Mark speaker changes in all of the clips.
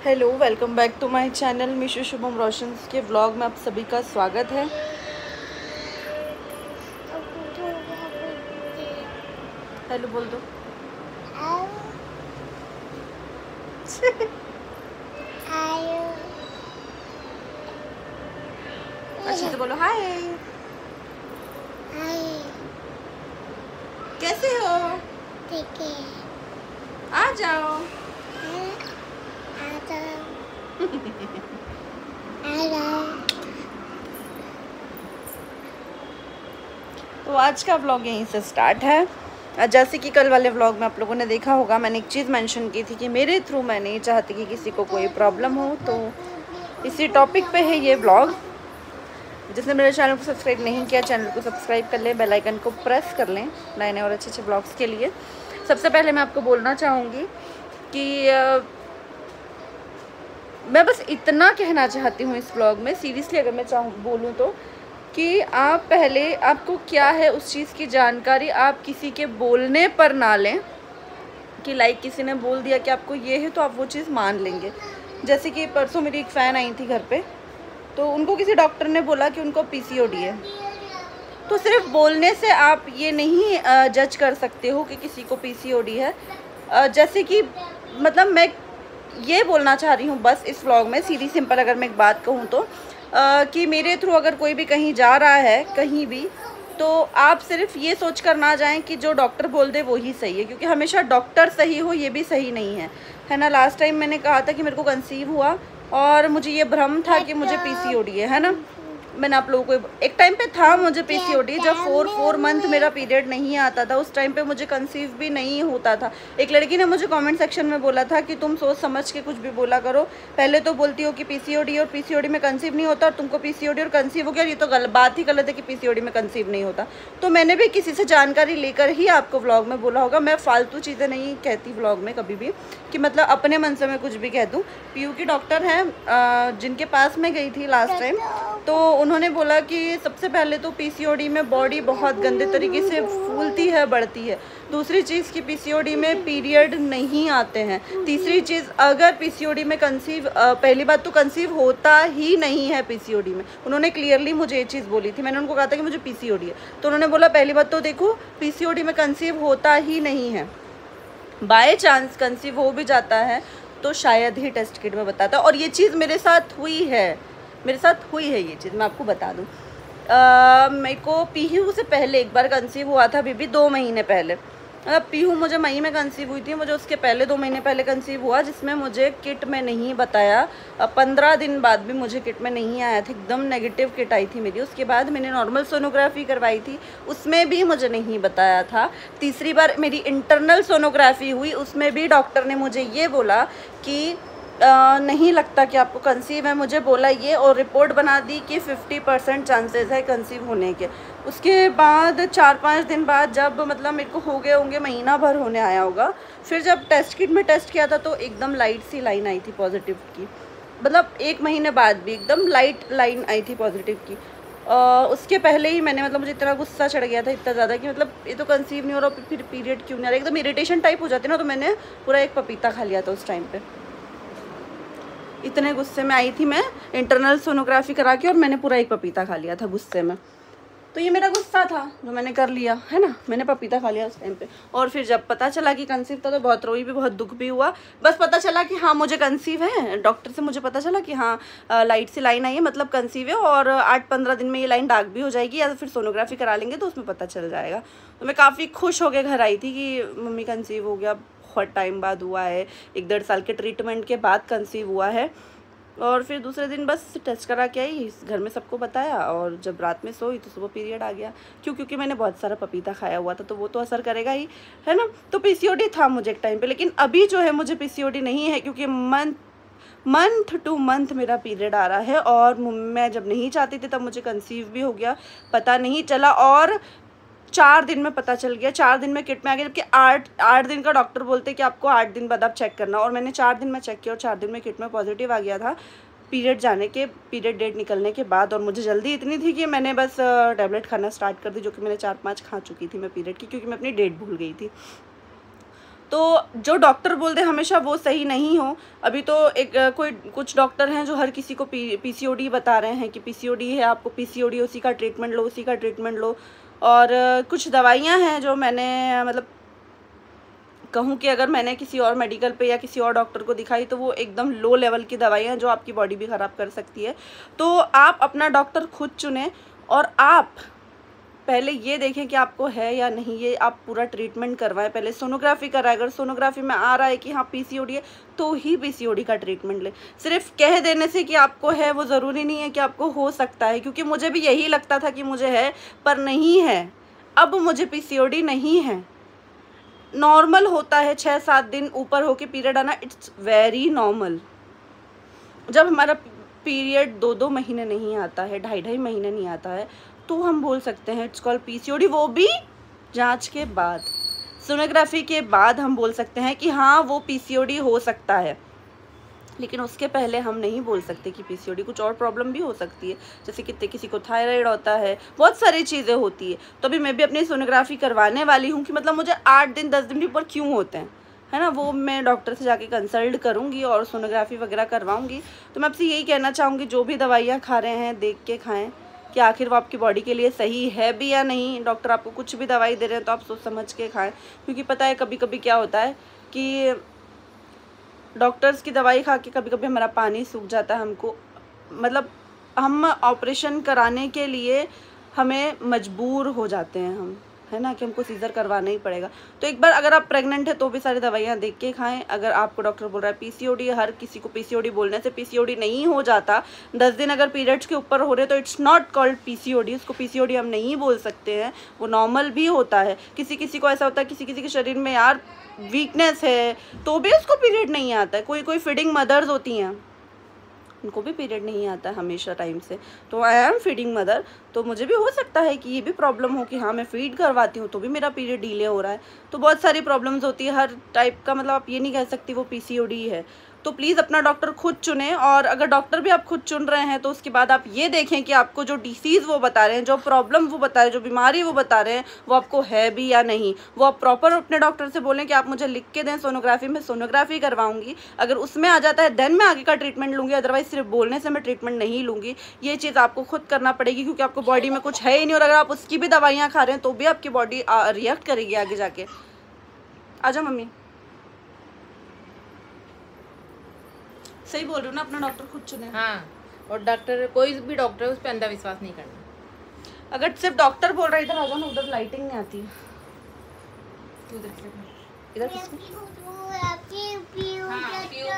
Speaker 1: Hello, welcome back to my channel Meeshu Shubham Roshan के vlog में आप सभी का स्वागत है। हेलो बोल दो। अच्छे से बोलो हाय। कैसे हो?
Speaker 2: ठीक है।
Speaker 1: आ जाओ। तो आज का व्लॉग यहीं से स्टार्ट है। जैसे कि कल वाले व्लॉग में आप लोगों ने देखा होगा, मैंने एक चीज़ मेंशन की थी कि मेरे थ्रू मैं नहीं चाहती कि किसी को कोई प्रॉब्लम हो, तो इसी टॉपिक पे है ये व्लॉग। जिसने मेरे चैनल को सब्सक्राइब नहीं किया, चैनल को सब्सक्राइब कर लें, बेल आइकन को प्रेस कर लें नए नए और अच्छे अच्छे ब्लॉग्स के लिए। सबसे पहले मैं आपको बोलना चाहूँगी कि मैं बस इतना कहना चाहती हूँ इस ब्लॉग में, सीरियसली अगर मैं बोलूँ तो, कि आप पहले आपको क्या है उस चीज़ की जानकारी आप किसी के बोलने पर ना लें कि लाइक किसी ने बोल दिया कि आपको ये है तो आप वो चीज़ मान लेंगे। जैसे कि परसों मेरी एक फ़ैन आई थी घर पे, तो उनको किसी डॉक्टर ने बोला कि उनको पीसीओडी है। तो सिर्फ बोलने से आप ये नहीं जज कर सकते हो कि किसी को पीसीओडी है। जैसे कि मतलब मैं ये बोलना चाह रही हूँ बस इस व्लॉग में, सीधी सिंपल अगर मैं एक बात कहूँ तो कि मेरे थ्रू अगर कोई भी कहीं जा रहा है कहीं भी, तो आप सिर्फ ये सोच कर ना जाएं कि जो डॉक्टर बोल दे वो ही सही है, क्योंकि हमेशा डॉक्टर सही हो ये भी सही नहीं है ना। लास्ट टाइम मैंने कहा था कि मेरे को कंसीव हुआ और मुझे ये भ्रम था कि मुझे पीसीओडी है ना। मैंने आप लोगों को एक टाइम पे था मुझे पीसीओडी, जब 4 मंथ मेरा पीरियड नहीं आता था, उस टाइम पे मुझे कंसीव भी नहीं होता था। एक लड़की ने मुझे कमेंट सेक्शन में बोला था कि तुम सोच समझ के कुछ भी बोला करो, पहले तो बोलती हो कि पीसीओडी और पीसीओडी में कंसीव नहीं होता और तुमको पीसीओडी और कंसीव हो गया, ये तो बात ही गलत है कि पीसीओडी में कंसीव नहीं होता। तो मैंने भी किसी से जानकारी लेकर ही आपको व्लॉग में बोला होगा। मैं फालतू चीज़ें नहीं कहती व्लॉग में कभी भी कि मतलब अपने मन से मैं कुछ भी कह दूँ। पीयू की डॉक्टर हैं जिनके पास मैं गई थी लास्ट टाइम, तो उन्होंने बोला कि सबसे पहले तो पीसीओडी में बॉडी बहुत गंदे तरीके से फूलती है, बढ़ती है। दूसरी चीज़ कि पीसीओडी में पीरियड नहीं आते हैं। तीसरी चीज़, अगर पीसीओडी में पहली बात तो कंसीव होता ही नहीं है पीसीओडी में। उन्होंने क्लियरली मुझे ये चीज़ बोली थी। मैंने उनको कहा था कि मुझे पीसीओडी है, तो उन्होंने बोला पहली बात तो देखो पीसीओडी में कंसीव होता ही नहीं है। बाय चांस कंसीव हो भी जाता है तो शायद ही टेस्ट किट में बताता। और ये चीज़ मेरे साथ हुई है, ये चीज़ मैं आपको बता दूँ। मेरे को पीहू से पहले एक बार कंसीव हुआ था, बेबी 2 महीने पहले। पीहू मुझे मई में कंसीव हुई थी, मुझे उसके पहले 2 महीने पहले कंसीव हुआ, जिसमें मुझे किट में नहीं बताया। 15 दिन बाद भी मुझे किट में नहीं आया था, एकदम नेगेटिव किट आई थी मेरी। उसके बाद मैंने नॉर्मल सोनोग्राफी करवाई थी, उसमें भी मुझे नहीं बताया था। तीसरी बार मेरी इंटरनल सोनोग्राफी हुई, उसमें भी डॉक्टर ने मुझे ये बोला कि नहीं लगता कि आपको कंसीव है, मुझे बोला ये, और रिपोर्ट बना दी कि 50% चांसेस है कंसीव होने के। उसके बाद 4-5 दिन बाद जब मतलब मेरे को हो गए होंगे, महीना भर होने आया होगा, फिर जब टेस्ट किट में टेस्ट किया था तो एकदम लाइट सी लाइन आई थी पॉजिटिव की। मतलब 1 महीने बाद भी एकदम लाइट लाइन आई थी पॉजिटिव की। उसके पहले ही मैंने मतलब मुझे इतना गुस्सा चढ़ गया था, इतना ज़्यादा कि मतलब ये तो कंसीव नहीं हो रहा, फिर पीरियड क्यों नहीं आ रहा, एकदम इरिटेशन टाइप हो जाती है ना। तो मैंने पूरा एक पपीता खा लिया था उस टाइम पे। इतने गुस्से में आई थी मैं इंटरनल सोनोग्राफी करा के, और मैंने पूरा एक पपीता खा लिया था गुस्से में। तो ये मेरा गुस्सा था जो मैंने कर लिया है ना, मैंने पपीता खा लिया उस टाइम पे। और फिर जब पता चला कि कंसीव था तो बहुत रोई भी, बहुत दुख भी हुआ। बस पता चला कि हाँ मुझे कंसीव है, डॉक्टर से मुझे पता चला कि हाँ लाइट सी लाइन आई है, मतलब कंसीव है, और 8-15 दिन में ये लाइन डार्क भी हो जाएगी, या तो फिर सोनोग्राफी करा लेंगे तो उसमें पता चल जाएगा। तो मैं काफ़ी खुश होकर घर आई थी कि मम्मी कंसीव हो गया, बहुत टाइम बाद हुआ है, 1-1.5 साल के ट्रीटमेंट के बाद कंसीव हुआ है। और फिर दूसरे दिन बस टेस्ट करा के आई, घर में सबको बताया, और जब रात में सोई तो सुबह पीरियड आ गया। क्योंकि मैंने बहुत सारा पपीता खाया हुआ था, तो वो तो असर करेगा ही, है ना। तो पीसीओडी था मुझे एक टाइम पे, लेकिन अभी जो है मुझे पीसीओडी नहीं है, क्योंकि मंथ टू मंथ मेरा पीरियड आ रहा है, और मैं जब नहीं चाहती थी तब मुझे कंसीव भी हो गया, पता नहीं चला, और 4 दिन में पता चल गया। 4 दिन में किट में आ गया, जबकि 8 दिन का डॉक्टर बोलते कि आपको 8 दिन बाद आप चेक करना, और मैंने 4 दिन में चेक किया और 4 दिन में किट में पॉजिटिव आ गया था पीरियड डेट निकलने के बाद। और मुझे जल्दी इतनी थी कि मैंने बस टैबलेट खाना स्टार्ट कर दी, जो कि मैंने 4-5 खा चुकी थी मैं पीरियड की, क्योंकि मैं अपनी डेट भूल गई थी। तो जो डॉक्टर बोलते हैं हमेशा वो सही नहीं हो। अभी तो कुछ डॉक्टर हैं जो हर किसी को पीसीओडी बता रहे हैं कि पीसीओडी है, आपको पीसीओडी, उसी का ट्रीटमेंट लो, उसी का ट्रीटमेंट लो। और कुछ दवाइयाँ हैं जो मैंने मतलब कहूँ कि अगर मैंने किसी और मेडिकल पे या किसी और डॉक्टर को दिखाई तो वो एकदम लो लेवल की दवाइयाँ हैं जो आपकी बॉडी भी ख़राब कर सकती है। तो आप अपना डॉक्टर खुद चुनें और आप पहले ये देखें कि आपको है या नहीं, ये आप पूरा ट्रीटमेंट करवाएं। पहले सोनोग्राफी कराएं, अगर सोनोग्राफी में आ रहा है कि हाँ पीसीओडी है तो ही पीसीओडी का ट्रीटमेंट लें। सिर्फ कह देने से कि आपको है वो ज़रूरी नहीं है कि आपको हो सकता है, क्योंकि मुझे भी यही लगता था कि मुझे है पर नहीं है। अब मुझे पीसीओडी नहीं है, नॉर्मल होता है 6-7 दिन ऊपर होके पीरियड आना, इट्स वेरी नॉर्मल। जब हमारा पीरियड 2-2 महीने नहीं आता है, 2.5 महीने नहीं आता है, तो हम बोल सकते हैं इट्स कॉल्ड पीसीओडी। वो भी जांच के बाद, सोनोग्राफी के बाद हम बोल सकते हैं कि हाँ वो पीसीओडी हो सकता है। लेकिन उसके पहले हम नहीं बोल सकते कि पीसीओडी, कुछ और प्रॉब्लम भी हो सकती है, जैसे किसी को थायराइड होता है, बहुत सारी चीज़ें होती है। तो अभी मैं भी अपनी सोनोग्राफी करवाने वाली हूँ कि मतलब मुझे 8 दिन 10 दिन भी ऊपर क्यों होते हैं, है ना, वो मैं डॉक्टर से जाके कंसल्ट करूँगी और सोनोग्राफी वगैरह करवाऊँगी। तो मैं आपसे यही कहना चाहूँगी, जो भी दवाइयाँ खा रहे हैं देख के खाएँ कि आखिर वो आपकी बॉडी के लिए सही है भी या नहीं। डॉक्टर आपको कुछ भी दवाई दे रहे हैं तो आप सोच समझ के खाएँ, क्योंकि पता है कभी कभी क्या होता है कि डॉक्टर्स की दवाई खा के कभी कभी हमारा पानी सूख जाता है। हमको मतलब हम ऑपरेशन कराने के लिए हमें मजबूर हो जाते हैं हम, है ना, कि हमको सीज़र करवाना ही पड़ेगा। तो एक बार अगर आप प्रेग्नेंट है तो भी सारी दवाइयाँ देख के खाएं। अगर आपको डॉक्टर बोल रहा है पीसीओडी, हर किसी को पीसीओडी बोलने से पीसीओडी नहीं हो जाता। 10 दिन अगर पीरियड्स के ऊपर हो रहे तो इट्स नॉट कॉल्ड पीसीओडी, उसको पीसीओडी हम नहीं बोल सकते हैं, वो नॉर्मल भी होता है। किसी किसी को ऐसा होता है, किसी किसी के शरीर में यार वीकनेस है तो भी उसको पीरियड नहीं आता है। कोई फीडिंग मदर्स होती हैं, उनको भी पीरियड नहीं आता है हमेशा टाइम से। तो आई एम फीडिंग मदर, तो मुझे भी हो सकता है कि ये भी प्रॉब्लम हो कि हाँ मैं फीड करवाती हूँ तो भी मेरा पीरियड डिले हो रहा है। तो बहुत सारी प्रॉब्लम्स होती है हर टाइप का, मतलब आप ये नहीं कह सकती वो पीसीओडी है। तो प्लीज़ अपना डॉक्टर खुद चुनें। और अगर डॉक्टर भी आप खुद चुन रहे हैं तो उसके बाद आप ये देखें कि आपको जो डिसीज़ वो बता रहे हैं, जो प्रॉब्लम वो बता रहे हैं, जो बीमारी वो बता रहे हैं, वो आपको है भी या नहीं। वो आप प्रॉपर अपने डॉक्टर से बोलें कि आप मुझे लिख के दें सोनोग्राफी, में सोनोग्राफी करवाऊंगी, अगर उसमें आ जाता है देन मैं आगे का ट्रीटमेंट लूँगी, अदरवाइज सिर्फ बोलने से मैं ट्रीटमेंट नहीं लूँगी। ये चीज़ आपको खुद करना पड़ेगी, क्योंकि आपको बॉडी में कुछ है ही नहीं। और अगर आप उसकी भी दवाइयाँ खा रहे हैं तो भी आपकी बॉडी रिएक्ट करेगी आगे जाके। आजा मम्मी, सही बोल रही हूँ ना, अपना डॉक्टर खुद चुने।
Speaker 2: हाँ, और डॉक्टर कोई भी डॉक्टर है उस पर अंधविश्वास नहीं करना।
Speaker 1: अगर सिर्फ डॉक्टर बोल रहा है, इधर आ जाओ ना, उधर लाइटिंग नहीं आती है। इधर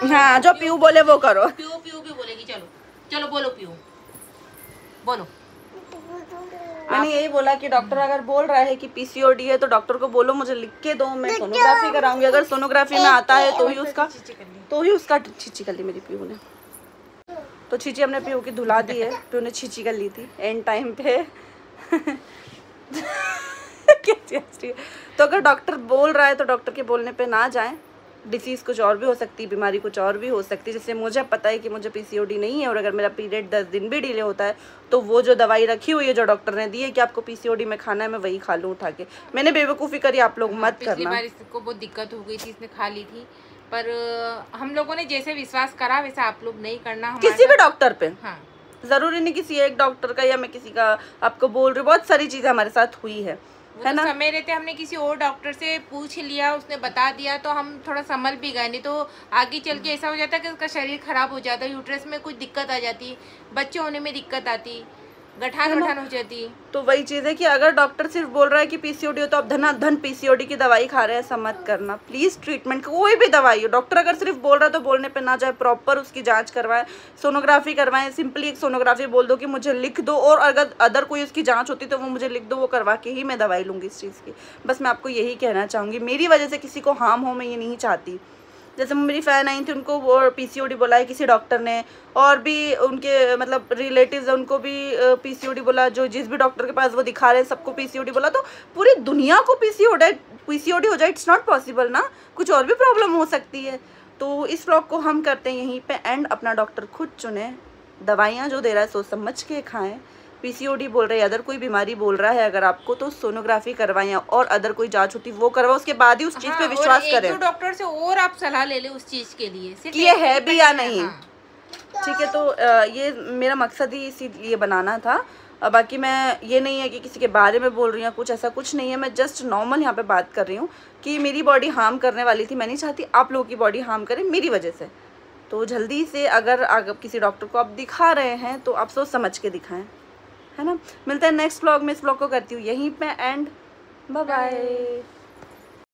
Speaker 1: हाँ, जो पीऊ बोले वो करो।
Speaker 2: पीऊ पीऊ भी बोलेगी, चलो चलो बोलो पीऊ बोलो।
Speaker 1: मैंने यही बोला कि डॉक्टर अगर बोल रहा है कि पीसीओडी है तो डॉक्टर को बोलो मुझे लिख के दो, मैं सोनोग्राफी कराऊंगी। अगर सोनोग्राफी में आता है तो ही उसका छींची कर ली मेरी पीऊ ने। तो छींची हमने पीऊ की धुला दी है, पीऊ ने छींची कर ली थी एंड टाइम पे। तो अगर डॉक्टर बोल रहा है तो डॉक्टर के बोलने पे ना जाएं। डिसीज़ कुछ और भी हो सकती है, बीमारी कुछ और भी हो सकती है। जैसे मुझे पता है कि मुझे पीसीओडी नहीं है और अगर मेरा पीरियड 10 दिन भी डिले होता है तो वो जो दवाई रखी हुई है जो डॉक्टर ने दी है कि आपको पीसीओडी में खाना है, मैं वही खा लूँ उठा के। मैंने बेवकूफ़ी करी, आप लोग मत करना।
Speaker 2: पिछली बार इसको बहुत दिक्कत हो गई थी, इसने खा ली थी, पर हम लोगों ने जैसे विश्वास करा वैसा आप लोग नहीं करना
Speaker 1: किसी भी डॉक्टर पे।
Speaker 2: हाँ,
Speaker 1: ज़रूरी नहीं किसी एक डॉक्टर का या मैं किसी का आपको बोल रही हूँ, बहुत सारी चीज़ें हमारे साथ हुई है ना।
Speaker 2: समय रहते हमने किसी और डॉक्टर से पूछ लिया, उसने बता दिया तो हम थोड़ा संभल भी गए, नहीं तो आगे चल के ऐसा हो जाता कि उसका शरीर खराब हो जाता, यूट्रस में कुछ दिक्कत आ जाती, बच्चे होने में दिक्कत आती, गठान हो जाती।
Speaker 1: तो वही चीज़ है कि अगर डॉक्टर सिर्फ बोल रहा है कि पीसीओडी हो तो आप धन पीसीओडी की दवाई खा रहे हैं, ऐसा मत करना प्लीज़। ट्रीटमेंट कोई भी दवाई हो, डॉक्टर अगर सिर्फ बोल रहा है तो बोलने पे ना जाए, प्रॉपर उसकी जांच करवाएं, सोनोग्राफी करवाएं। सिंपली एक सोनोग्राफी बोल दो कि मुझे लिख दो, और अगर अदर कोई उसकी जाँच होती तो वो मुझे लिख दो, वो करवा के ही मैं दवाई लूँगी इस चीज़ की। बस मैं आपको यही कहना चाहूँगी, मेरी वजह से किसी को हार्म हो मैं ये नहीं चाहती। जैसे मेरी फ़ैन आई थी, उनको वो पीसीओडी बोला है किसी डॉक्टर ने, और भी उनके मतलब रिलेटिव्स हैं उनको भी पीसीओडी बोला, जो जिस भी डॉक्टर के पास वो दिखा रहे हैं सबको पीसीओडी बोला। तो पूरी दुनिया को पीसीओडी हो जाए, इट्स नॉट पॉसिबल ना, कुछ और भी प्रॉब्लम हो सकती है। तो इस व्लॉग को हम करते हैं यहीं पे एंड। अपना डॉक्टर खुद चुने, दवाइयाँ जो दे रहा है सोच समझ के खाएँ, PCOD बोल रहे हैं, अदर कोई बीमारी बोल रहा है अगर आपको, तो सोनोग्राफी करवाएं और अदर कोई जांच होती वो करवाओ, उसके बाद ही उस चीज़ पे विश्वास करें।
Speaker 2: एक दो डॉक्टर से और आप सलाह ले लें उस चीज़ के लिए
Speaker 1: कि ये है भी या नहीं। ठीक है, तो ये मेरा मकसद ही इसीलिए बनाना था। बाकी मैं ये नहीं है कि किसी के बारे में बोल रही हूँ, कुछ ऐसा कुछ नहीं है, मैं जस्ट नॉर्मल यहाँ पे बात कर रही हूँ कि मेरी बॉडी हार्म करने वाली थी, मैं नहीं चाहती आप लोगों की बॉडी हार्म करे मेरी वजह से। तो जल्दी से अगर किसी डॉक्टर को आप दिखा रहे हैं तो आप सोच समझ के दिखाएं, है ना। मिलते हैं नेक्स्ट व्लॉग में। इस व्लॉग को करती हूँ यहीं पे एंड, बाय बाय।